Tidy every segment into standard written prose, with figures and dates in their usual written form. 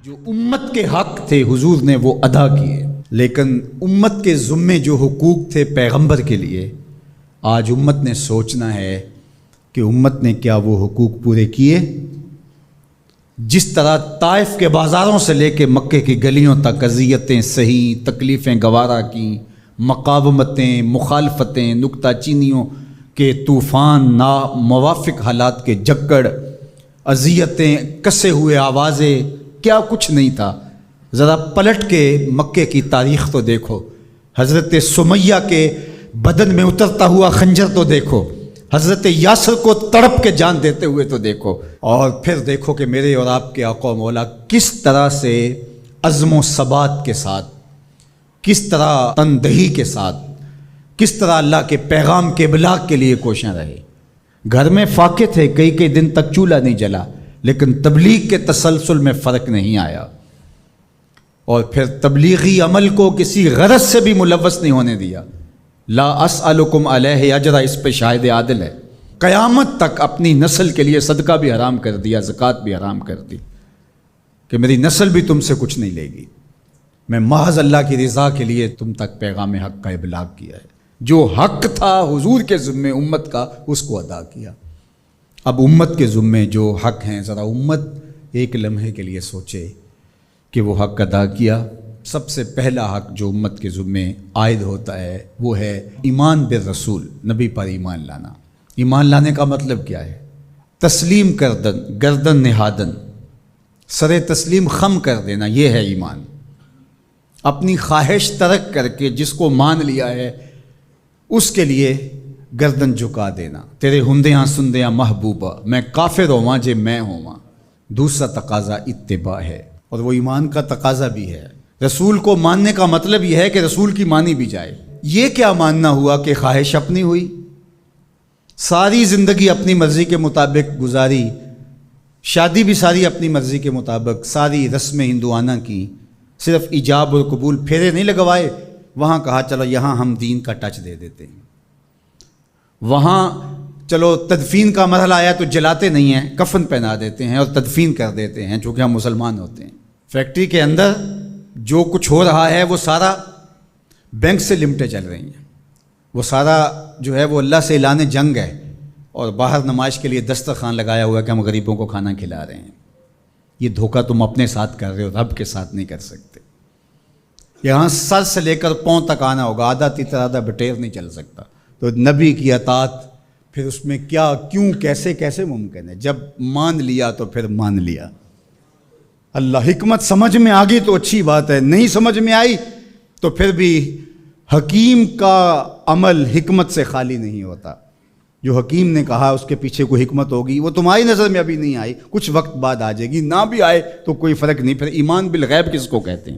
جو امت کے حق تھے حضور نے وہ ادا کیے، لیکن امت کے ذمے جو حقوق تھے پیغمبر کے لیے، آج امت نے سوچنا ہے کہ امت نے کیا وہ حقوق پورے کیے؟ جس طرح طائف کے بازاروں سے لے کے مکے کی گلیوں تک اذیتیں سہی، تکلیفیں گوارا کی، مقاومتیں، مخالفتیں، نکتہ چینیوں کے طوفان، ناموافق حالات کے جکڑ، اذیتیں، کسے ہوئے آوازیں، کیا کچھ نہیں تھا۔ ذرا پلٹ کے مکے کی تاریخ تو دیکھو، حضرت سمیہ کے بدن میں اترتا ہوا خنجر تو دیکھو، حضرت یاسر کو تڑپ کے جان دیتے ہوئے تو دیکھو، اور پھر دیکھو کہ میرے اور آپ کے آقا و مولا کس طرح سے عزم و ثبات کے ساتھ، کس طرح تندہی کے ساتھ، کس طرح اللہ کے پیغام کے ابلاغ کے لیے کوشاں رہے۔ گھر میں فاقے تھے، کئی دن تک چولہا نہیں جلا، لیکن تبلیغ کے تسلسل میں فرق نہیں آیا، اور پھر تبلیغی عمل کو کسی غرض سے بھی ملوث نہیں ہونے دیا۔ لا اسألکم علیہ اجرا اس پہ شاہد عادل ہے۔ قیامت تک اپنی نسل کے لیے صدقہ بھی حرام کر دیا، زکوٰۃ بھی حرام کر دی کہ میری نسل بھی تم سے کچھ نہیں لے گی، میں محض اللہ کی رضا کے لیے تم تک پیغام حق کا ابلاغ کیا ہے۔ جو حق تھا حضور کے ذمے امت کا، اس کو ادا کیا۔ اب امت کے ذمے جو حق ہیں، ذرا امت ایک لمحے کے لیے سوچے کہ وہ حق ادا کیا۔ سب سے پہلا حق جو امت کے ذمے عائد ہوتا ہے وہ ہے ایمان بالرسول، نبی پر ایمان لانا۔ ایمان لانے کا مطلب کیا ہے؟ تسلیم کردن، گردن نہادن، سر تسلیم خم کر دینا، یہ ہے ایمان۔ اپنی خواہش ترک کر کے جس کو مان لیا ہے اس کے لیے گردن جھکا دینا۔ تیرے ہندیاں سندیاں محبوبہ، میں کافر ہواں جے میں ہواں۔ دوسرا تقاضا اتباع ہے، اور وہ ایمان کا تقاضا بھی ہے۔ رسول کو ماننے کا مطلب یہ ہے کہ رسول کی مانی بھی جائے۔ یہ کیا ماننا ہوا کہ خواہش اپنی ہوئی، ساری زندگی اپنی مرضی کے مطابق گزاری، شادی بھی ساری اپنی مرضی کے مطابق، ساری رسمیں ہندوانہ کی، صرف ایجاب اور قبول، پھیرے نہیں لگوائے۔ وہاں کہا چلو یہاں ہم دین کا ٹچ دے دیتے ہیں، وہاں چلو تدفین کا مرحلہ آیا تو جلاتے نہیں ہیں، کفن پہنا دیتے ہیں اور تدفین کر دیتے ہیں چونکہ ہم مسلمان ہوتے ہیں۔ فیکٹری کے اندر جو کچھ ہو رہا ہے وہ سارا بینک سے لمٹیں چل رہی ہیں، وہ سارا جو ہے وہ اللہ سے اعلان جنگ ہے، اور باہر نمائش کے لیے دسترخوان لگایا ہوا ہے کہ ہم غریبوں کو کھانا کھلا رہے ہیں۔ یہ دھوکہ تم اپنے ساتھ کر رہے ہو، رب کے ساتھ نہیں کر سکتے۔ یہاں سر سے لے کر پاؤں تک آنا ہوگا، آدھا تیتر آدھا بٹیر نہیں چل سکتا۔ تو نبی کی اطاعت پھر اس میں کیا، کیوں، کیسے ممکن ہے؟ جب مان لیا تو پھر مان لیا۔ اللہ حکمت سمجھ میں آ گئی تو اچھی بات ہے، نہیں سمجھ میں آئی تو پھر بھی حکیم کا عمل حکمت سے خالی نہیں ہوتا۔ جو حکیم نے کہا اس کے پیچھے کوئی حکمت ہوگی، وہ تمہاری نظر میں ابھی نہیں آئی، کچھ وقت بعد آ جائے گی، نہ بھی آئے تو کوئی فرق نہیں۔ پھر ایمان بالغیب کس کو کہتے ہیں؟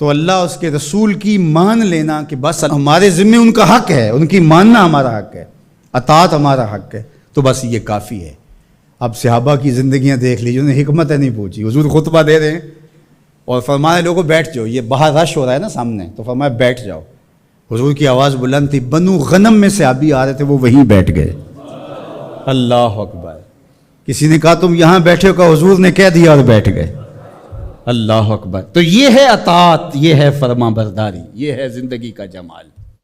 تو اللہ اس کے رسول کی مان لینا کہ بس ہمارے ذمے ان کا حق ہے، ان کی ماننا ہمارا حق ہے، اطاعت ہمارا حق ہے، تو بس یہ کافی ہے۔ اب صحابہ کی زندگیاں دیکھ لیجیے، انہیں حکمت نہیں پوچھی۔ حضور خطبہ دے رہے ہیں اور فرمایا لوگوں بیٹھ جاؤ، یہ باہر رش ہو رہا ہے نا سامنے، تو فرمایا بیٹھ جاؤ۔ حضور کی آواز بلند تھی، بنو غنم میں صحابی آ رہے تھے، وہ وہیں بیٹھ گئے۔ اللہ اکبر۔ کسی نے کہا تم یہاں بیٹھے ہو، کہ حضور نے کہہ دیا اور بیٹھ گئے۔ اللہ اکبر۔ تو یہ ہے اطاعت، یہ ہے فرما برداری، یہ ہے زندگی کا جمال۔